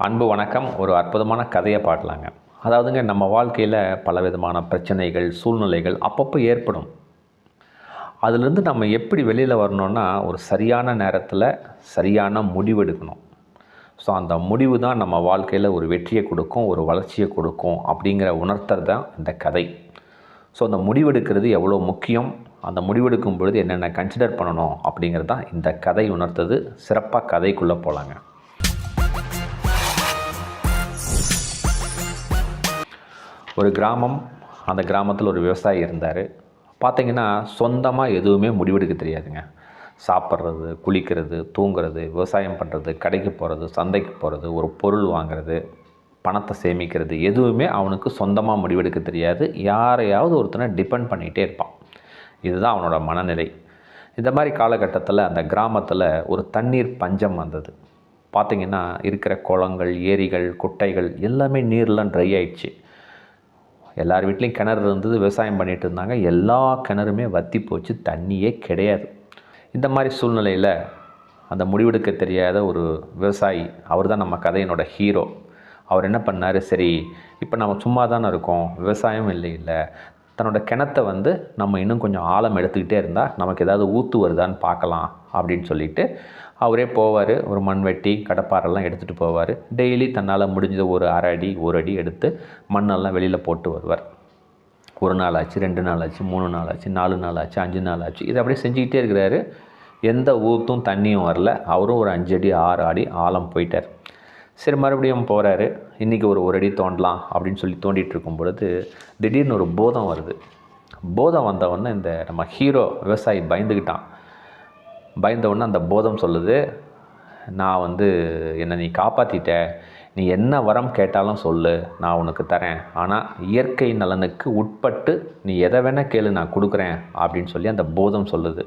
அன்பு வணக்கம். ஒரு அற்புதமான கதையை பாடலாங்க. அதாவதுங்க, நம்ம வாழ்க்கையில் பலவிதமான பிரச்சனைகள், சூழ்நிலைகள் அப்பப்போ ஏற்படும். அதிலிருந்து நம்ம எப்படி வெளியில் வரணும்னா, ஒரு சரியான நேரத்தில் சரியான முடிவு எடுக்கணும். ஸோ அந்த முடிவு தான் நம்ம வாழ்க்கையில் ஒரு வெற்றியை கொடுக்கும், ஒரு வளர்ச்சியை கொடுக்கும் அப்படிங்கிற உணர்த்தல் தான் இந்த கதை. ஸோ அந்த முடிவெடுக்கிறது எவ்வளோ முக்கியம், அந்த முடிவெடுக்கும் பொழுது என்னென்ன கன்சிடர் பண்ணணும் அப்படிங்கிறது தான் இந்த கதை உணர்த்தது. சிறப்பாக கதைக்குள்ளே போகலாங்க. ஒரு கிராமம். அந்த கிராமத்தில் ஒரு விவசாயி இருந்தார். பார்த்திங்கன்னா, சொந்தமாக எதுவுமே முடிவெடுக்க தெரியாதுங்க. சாப்பிட்றது, குளிக்கிறது, தூங்குறது, விவசாயம் பண்ணுறது, கடைக்கு போகிறது, சந்தைக்கு போகிறது, ஒரு பொருள் வாங்கிறது, பணத்தை சேமிக்கிறது, எதுவுமே அவனுக்கு சொந்தமாக முடிவெடுக்க தெரியாது. யாரையாவது ஒருத்தனை டிபெண்ட் பண்ணிகிட்டே இருப்பான். இதுதான் அவனோட மனநிலை. இந்த மாதிரி காலகட்டத்தில் அந்த கிராமத்தில் ஒரு தண்ணீர் பஞ்சம் வந்தது. பார்த்திங்கன்னா, இருக்கிற குளங்கள், ஏரிகள், குட்டைகள் எல்லாமே நீர்லாம் ட்ரை ஆயிடுச்சு. எல்லார் வீட்லேயும் கிணறு இருந்தது, விவசாயம் பண்ணிகிட்டு இருந்தாங்க. எல்லா கிணறுமே வற்றி போச்சு, தண்ணியே கிடையாது. இந்த மாதிரி சூழ்நிலையில் அந்த முடிவெடுக்க தெரியாத ஒரு விவசாயி, அவர் தான் நம்ம கதையினோட ஹீரோ. அவர் என்ன பண்ணார், சரி இப்போ நம்ம சும்மா தானே இருக்கோம், விவசாயம் இல்லை, தன்னோட கிணத்தை நம்ம இன்னும் கொஞ்சம் ஆழம் எடுத்துக்கிட்டே இருந்தால் நமக்கு ஏதாவது ஊற்று வருதான்னு பார்க்கலாம் அப்படின்னு சொல்லிட்டு அவரே போவார். ஒரு மண்வெட்டி, கடப்பாரெல்லாம் எடுத்துகிட்டு போவார். டெய்லி தன்னால் முடிஞ்சது ஒரு அரை அடி, ஒரு அடி எடுத்து மண்ணெல்லாம் வெளியில் போட்டு வருவார். ஒரு நாள் ஆச்சு, 2 நாள் ஆச்சு, 3 நாள் ஆச்சு, 4 நாள் ஆச்சு, 5 நாள் ஆச்சு. இதை அப்படியே செஞ்சுக்கிட்டே இருக்கிறாரு. எந்த ஊற்றும் தண்ணியும் வரல. அவரும் ஒரு 5 அடி 6 அடி ஆழம் போயிட்டார். சரி, மறுபடியும் போகிறாரு. இன்றைக்கி ஒரு அடி தோண்டலாம் அப்படின்னு சொல்லி தோண்டிகிட்டு இருக்கும் பொழுது திடீர்னு ஒரு போதம் வருது. போதம் வந்தவொடனே இந்த நம்ம ஹீரோ விவசாயி பயந்தவுடனே அந்த போதம் சொல்லுது, நான் என்னை நீ காப்பாற்றிட்ட, நீ என்ன வரம் கேட்டாலும் சொல்லு, நான் உனக்கு தரேன். ஆனால் இயற்கை நலனுக்கு உட்பட்டு நீ எதை வேணால் கேளு, நான் கொடுக்குறேன் அப்படின்னு சொல்லி அந்த போதம் சொல்லுது.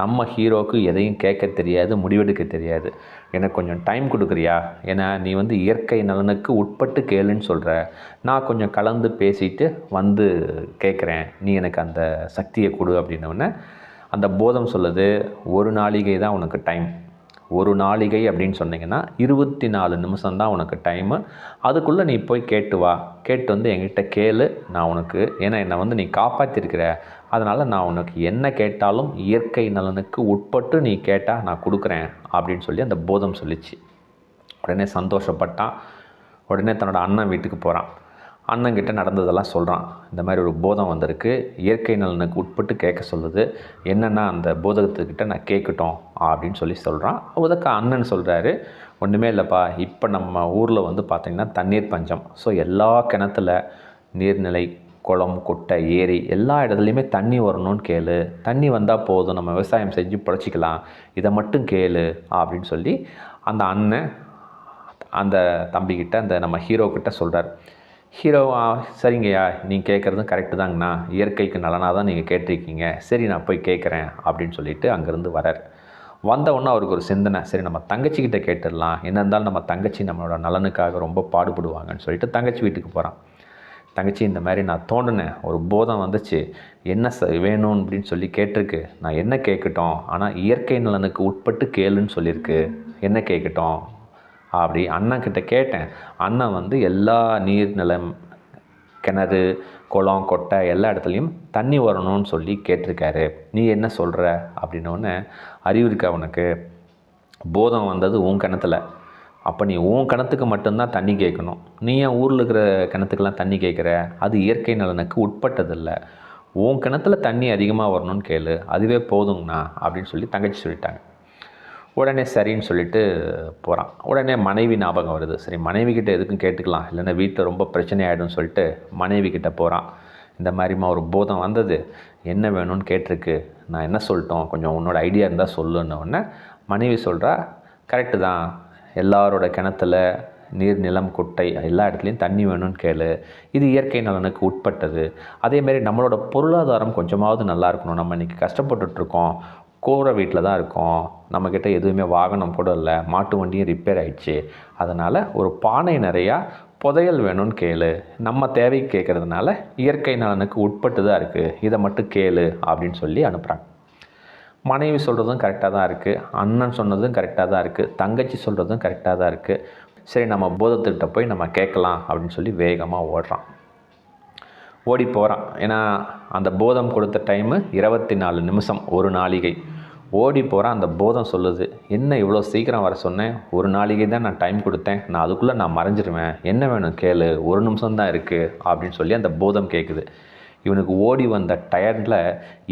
நம்ம ஹீரோவுக்கு எதையும் கேட்க தெரியாது, முடிவெடுக்க தெரியாது. எனக்கு கொஞ்சம் டைம் கொடுக்குறியா, ஏன்னா நீ இயற்கை நலனுக்கு உட்பட்டு கேளுன்னு சொல்கிற, நான் கொஞ்சம் கலந்து பேசிட்டு கேட்குறேன், நீ எனக்கு அந்த சக்தியை கொடு அப்படின்னோடனே அந்த போதம் சொல்லுது, ஒரு நாளிகை தான் உனக்கு டைம். ஒரு நாளிகை அப்படின்னு சொன்னீங்கன்னா 24 நிமிஷம் தான் உனக்கு டைமு. அதுக்குள்ளே நீ போய் கேட்டு வா, கேட்டு என்கிட்ட கேளு, நான் உனக்கு, ஏன்னா என்னை நீ காப்பாற்றிருக்கிற, அதனால் நான் உனக்கு என்ன கேட்டாலும் இயற்கை நலனுக்கு உட்பட்டு நீ கேட்டால் நான் கொடுக்குறேன் அப்படின்னு சொல்லி அந்த போதம் சொல்லிச்சு. உடனே சந்தோஷப்பட்டான். உடனே தன்னோட அண்ணன் வீட்டுக்கு போகிறான். அண்ணங்கிட்ட நடந்ததெல்லாம் சொல்கிறான். இந்த மாதிரி ஒரு போதம் வந்திருக்கு, இயற்கை நலனுக்கு உட்பட்டு கேட்க சொல்லுது, என்னென்னா அந்த போதகத்துக்கிட்ட நான் கேட்கட்டும் அப்படின்னு சொல்கிறான். அதுக்கு அண்ணன் சொல்கிறாரு, ஒன்றுமே இல்லைப்பா, இப்போ நம்ம ஊரில் பார்த்திங்கன்னா தண்ணீர் பஞ்சம். ஸோ எல்லா கிணத்துல நீர்நிலை, குளம், குட்டை, ஏரி எல்லா இடத்துலையுமே தண்ணி வரணும்னு கேளு. தண்ணி வந்தால் போதும், நம்ம விவசாயம் செஞ்சு பிழைச்சிக்கலாம், இதை மட்டும் கேளு அப்படின்னு சொல்லி அந்த அண்ணன் அந்த தம்பிக்கிட்ட, அந்த நம்ம ஹீரோக்கிட்ட சொல்கிறார். ஹீரோ, சரிங்கய்யா, நீங்கள் கேட்குறதும் கரெக்டு தாங்கண்ணா, இயற்கைக்கு நலனாக தான் நீங்கள் கேட்டிருக்கீங்க, சரி நான் போய் கேட்குறேன் அப்படின்னு சொல்லிட்டு அங்கேருந்து வரார். வந்தவுடனே அவருக்கு ஒரு சிந்தனை, சரி நம்ம தங்கச்சிக்கிட்ட கேட்டுடலாம், என்ன இருந்தாலும் நம்ம தங்கச்சி நம்மளோட நலனுக்காக ரொம்ப பாடுபடுவாங்கன்னு சொல்லிட்டு தங்கச்சி வீட்டுக்கு போகிறான். தங்கச்சி, இந்த மாதிரி நான் தோண்டினேன், ஒரு போதம் வந்துச்சு, என்ன வேணும் அப்படின்னு சொல்லி கேட்டிருக்கு, நான் என்ன கேட்கட்டும், ஆனால் இயற்கை நலனுக்கு உட்பட்டு கேளுன்னு சொல்லியிருக்கு, என்ன கேட்கட்டும் அப்படி அண்ணன்கிட்ட கேட்டேன். அண்ணன் எல்லா நீர்நிலம், கிணறு, குளம், கொட்டை எல்லா இடத்துலையும் தண்ணி வரணும்னு சொல்லி கேட்டிருக்காரு, நீ என்ன சொல்கிற அப்படின்னோடனே, அறிவு இருக்கா உனக்கு, போதம் வந்தது உன் கிணத்துல, அப்போ நீ உன் கிணத்துக்கு மட்டும்தான் தண்ணி கேட்கணும், நீ ஏன் ஊரில் இருக்கிற கிணத்துக்கெல்லாம் தண்ணி கேட்குற, அது இயற்கை நலனுக்கு உட்பட்டதில்லை, உன் கிணத்துல தண்ணி அதிகமாக வரணும்னு கேளு, அதுவே போதுங்கண்ணா அப்படின்னு சொல்லி தங்கச்சி சொல்லிட்டாங்க. உடனே சரின்னு சொல்லிட்டு போகிறான். உடனே மனைவி ஞாபகம் வருது. சரி, மனைவி கிட்டே எதுக்கும் கேட்டுக்கலாம், இல்லைன்னா வீட்டில் ரொம்ப பிரச்சனை ஆகிடும்னு சொல்லிட்டு மனைவி கிட்டே போகிறான். இந்த மாதிரிமா ஒரு போதம் வந்தது, என்ன வேணும்னு கேட்டிருக்கு, நான் என்ன சொல்லிட்டோம், கொஞ்சம் உன்னோட ஐடியா இருந்தால் சொல்லுன்னொடனே மனைவி சொல்கிறா, கரெக்டு தான், எல்லாரோட கிணத்துல நீர், நிலம், குட்டை எல்லா இடத்துலையும் தண்ணி வேணும்னு கேளு, இது இயற்கை நலனுக்கு உட்பட்டது. அதேமாரி நம்மளோட பொருளாதாரம் கொஞ்சமாவது நல்லா இருக்கணும், நம்ம இன்றைக்கி கஷ்டப்பட்டுட்ருக்கோம், கூரை வீட்டில் தான் இருக்கோம், நம்மக்கிட்ட எதுவுமே வாகனம் கூட இல்லை, மாட்டு வண்டியும் ரிப்பேர் ஆகிடுச்சு, அதனால் ஒரு பானை நிறையா புதையல் வேணும்னு கேளு, நம்ம தேவைக்கு கேட்குறதுனால இயற்கை நலனுக்கு உட்பட்டு தான் இருக்குது, இதை மட்டும் கேளு அப்படின்னு சொல்லி அனுப்புகிறாங்க. மனைவி சொல்கிறதும் கரெக்டாக தான் இருக்குது, அண்ணன் சொன்னதும் கரெக்டாக தான் இருக்குது, தங்கச்சி சொல்கிறதும் கரெக்டாக தான் இருக்குது. சரி நம்ம பூதத்துக்கிட்ட போய் நம்ம கேட்கலாம் அப்படின்னு சொல்லி வேகமாக ஓடுறான். ஓடி போகிறான். ஏன்னா அந்த பூதம் கொடுத்த டைமு 24 நிமிஷம், ஒரு நாளிகை. ஓடி போகிறான். அந்த பூதம் சொல்லுது, என்ன இவ்வளோ சீக்கிரம் வர சொன்னேன், ஒரு நாளிகை தான் நான் டைம் கொடுத்தேன், நான் அதுக்குள்ளே நான் மறைஞ்சிருவேன், என்ன வேணும் கேளு, ஒரு நிமிஷம் தான் இருக்குது அப்படின்னு சொல்லி அந்த பூதம் கேட்குது. இவனுக்கு ஓடி வந்த டயர்டில்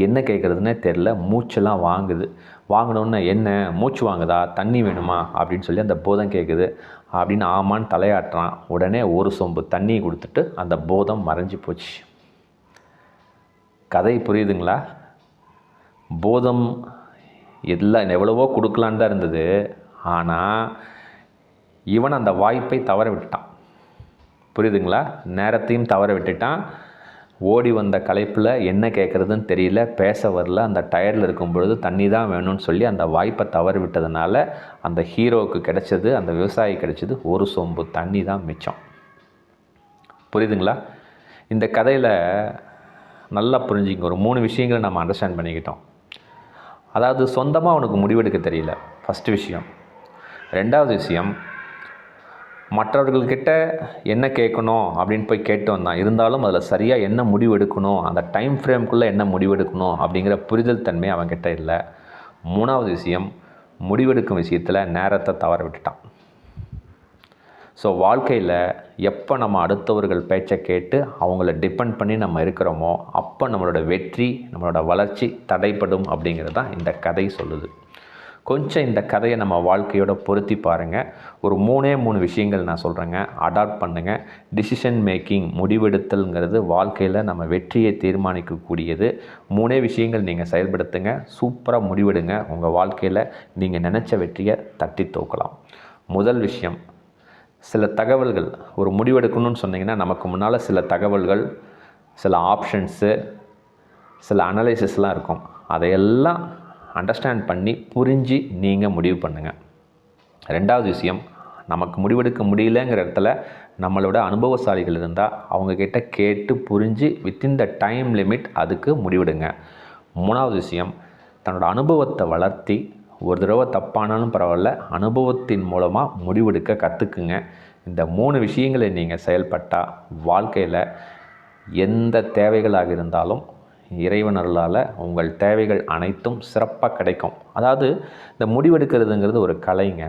என்ன கேட்குறதுனே தெரில, மூச்செல்லாம் வாங்குது. வாங்கினோன்னே என்ன மூச்சு வாங்குதா, தண்ணி வேணுமா அப்படின்னு சொல்லி அந்த பூதம் கேட்குது. அப்படின்னு ஆமான்னு தலையாட்டுறான். உடனே ஒரு சொம்பு தண்ணியை கொடுத்துட்டு அந்த பூதம் மறைஞ்சி போச்சு. கதை புரியுதுங்களா? பூதம் எல்லாம் எவ்வளவோ கொடுக்கலான்னு தான் இருந்தது. ஆனால் இவன் அந்த வாய்ப்பை தவற விட்டுட்டான். புரியுதுங்களா? நேரத்தையும் தவற விட்டுட்டான். ஓடி வந்த களைப்பில் என்ன கேட்குறதுன்னு தெரியல, பேச வரல. அந்த டயர்டில் இருக்கும் பொழுது தண்ணி தான் வேணும்னு சொல்லி அந்த வாய்ப்பை தவறு விட்டதுனால அந்த ஹீரோவுக்கு கிடைச்சது, அந்த விவசாயி கிடைச்சது ஒரு சொம்பு தண்ணி தான் மிச்சம். புரியுதுங்களா? இந்த கதையில் நல்லா புரிஞ்சுங்க. ஒரு 3 விஷயங்களை நம்ம அண்டர்ஸ்டாண்ட் பண்ணிக்கிட்டோம். அதாவது சொந்தமாக அவனுக்கு முடிவெடுக்க தெரியல, ஃபஸ்ட்டு விஷயம். 2வது விஷயம், மற்றவர்கள்கிட்ட என்ன கேட்கணும் அப்படின்னு போய் கேட்டு வந்தான். இருந்தாலும் அதில் சரியாக என்ன முடிவு எடுக்கணும், அந்த டைம் ஃப்ரேம்குள்ளே என்ன முடிவெடுக்கணும் அப்படிங்கிற புரிதல் தன்மை அவன்கிட்ட இல்லை. 3வது விஷயம், முடிவெடுக்கும் விஷயத்தில் நேரத்தை தவற விட்டுட்டான். ஸோ வாழ்க்கையில் எப்போ நம்ம அடுத்தவர்கள் பேச்சை கேட்டு அவங்கள டிபெண்ட் பண்ணி நம்ம இருக்கிறோமோ அப்போ நம்மளோட வெற்றி, நம்மளோட வளர்ச்சி தடைப்படும் அப்படிங்கிறது தான் இந்த கதை சொல்லுது. கொஞ்சம் இந்த கதையை நம்ம வாழ்க்கையோட பொருத்தி பாருங்கள். ஒரு 3 விஷயங்கள் நான் சொல்கிறேங்க, அடாப்ட் பண்ணுங்கள். டிசிஷன் மேக்கிங், முடிவெடுத்தல்ங்கிறது வாழ்க்கையில் நம்ம வெற்றியை தீர்மானிக்கக்கூடியது. 3 விஷயங்கள் நீங்கள் செயல்படுத்துங்க, சூப்பராக முடிவெடுங்க. உங்கள் வாழ்க்கையில் நீங்கள் நினச்ச வெற்றியை தட்டி தூக்கலாம். முதல் விஷயம், சில தகவல்கள், ஒரு முடிவெடுக்கணும்னு சொன்னிங்கன்னா நமக்கு முன்னால் சில தகவல்கள், சில ஆப்ஷன்ஸு, சில அனலைசிஸ்லாம் இருக்கும். அதையெல்லாம் அண்டர்ஸ்டாண்ட் பண்ணி புரிஞ்சு நீங்கள் முடிவு பண்ணுங்கள். 2வது விஷயம், நமக்கு முடிவெடுக்க முடியலங்கிற இடத்துல நம்மளோட அனுபவசாலிகள் இருந்தால் அவங்கக்கிட்ட கேட்டு புரிஞ்சு வித்தின் த டைம் லிமிட் அதுக்கு முடிவெடுங்க. 3வது விஷயம், தன்னோட அனுபவத்தை வளர்த்தி ஒரு தடவை தப்பானாலும் பரவாயில்ல, அனுபவத்தின் மூலமாக முடிவெடுக்க கற்றுக்குங்க. இந்த 3 விஷயங்களை நீங்கள் செயல்பட்டால் வாழ்க்கையில் எந்த தேவைகளாக இருந்தாலும் இறைவனர்களால் உங்கள் தேவைகள் அனைத்தும் சிறப்பாக கிடைக்கும். அதாவது இந்த முடிவெடுக்கிறதுங்கிறது ஒரு கலைங்க.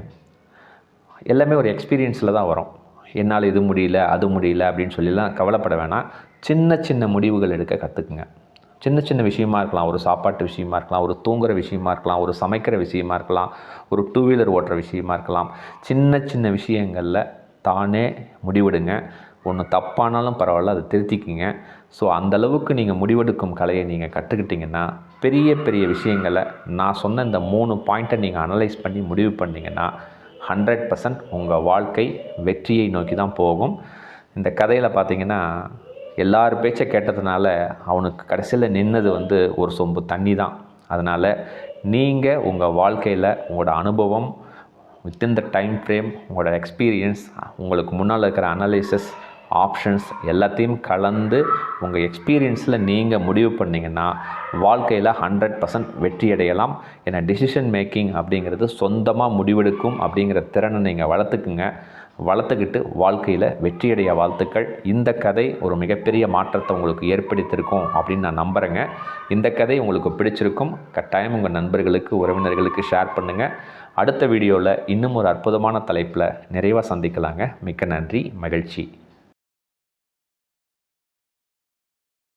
எல்லாமே ஒரு எக்ஸ்பீரியன்ஸில் தான் வரும். என்னால் இது முடியல, அது முடியல அப்படின்னு சொல்லிலாம் கவலைப்பட வேணாம். சின்ன சின்ன முடிவுகள் எடுக்க கற்றுக்குங்க. சின்ன சின்ன விஷயமா இருக்கலாம், ஒரு சாப்பாட்டு விஷயமா இருக்கலாம், ஒரு தூங்குகிற விஷயமா இருக்கலாம், ஒரு சமைக்கிற விஷயமா இருக்கலாம், ஒரு 2 வீலர் ஓட்டுற விஷயமா இருக்கலாம். சின்ன சின்ன விஷயங்களில் தானே முடிவெடுங்க. ஒன்று தப்பானாலும் பரவாயில்ல, அதை திருத்திக்கிங்க. ஸோ அந்தளவுக்கு நீங்கள் முடிவெடுக்கும் கலையை நீங்கள் கற்றுக்கிட்டிங்கன்னா பெரிய பெரிய விஷயங்களை நான் சொன்ன இந்த 3 பாயிண்ட்டை நீங்கள் அனலைஸ் பண்ணி முடிவு பண்ணிங்கன்னா 100% உங்கள் வாழ்க்கை வெற்றியை நோக்கி தான் போகும். இந்த கதையில் பார்த்திங்கன்னா எல்லார் பேச்சை கேட்டதுனால அவனுக்கு கடைசியில் நின்னது ஒரு சொம்பு தண்ணி தான். அதனால் நீங்கள் உங்கள் வாழ்க்கையில் உங்களோட அனுபவம், வித்தின் த டைம் ஃப்ரேம், உங்களோட எக்ஸ்பீரியன்ஸ், உங்களுக்கு முன்னால் இருக்கிற அனலைசிஸ், ஆப்ஷன்ஸ் எல்லாத்தையும் கலந்து உங்கள் எக்ஸ்பீரியன்ஸில் நீங்கள் முடிவு பண்ணிங்கன்னா வாழ்க்கையில் 100% வெற்றி அடையலாம். ஏன்னா டிசிஷன் மேக்கிங் அப்படிங்கிறது சொந்தமாக முடிவெடுக்கும் அப்படிங்கிற திறனை நீங்கள் வளர்த்துக்கிட்டு வாழ்க்கையில் வெற்றியடைய வாழ்த்துக்கள். இந்த கதை ஒரு மிகப்பெரிய மாற்றத்தை உங்களுக்கு ஏற்படுத்தியிருக்கும் அப்படின்னு நான் நம்புகிறேங்க. இந்த கதை உங்களுக்கு பிடிச்சிருக்கும். கட்டாயம் உங்கள் நண்பர்களுக்கு, உறவினர்களுக்கு ஷேர் பண்ணுங்கள். அடுத்த வீடியோவில் இன்னும் ஒரு அற்புதமான தலைப்பில் நிறைவாக சந்திக்கலாங்க. மிக்க நன்றி, மகிழ்ச்சி.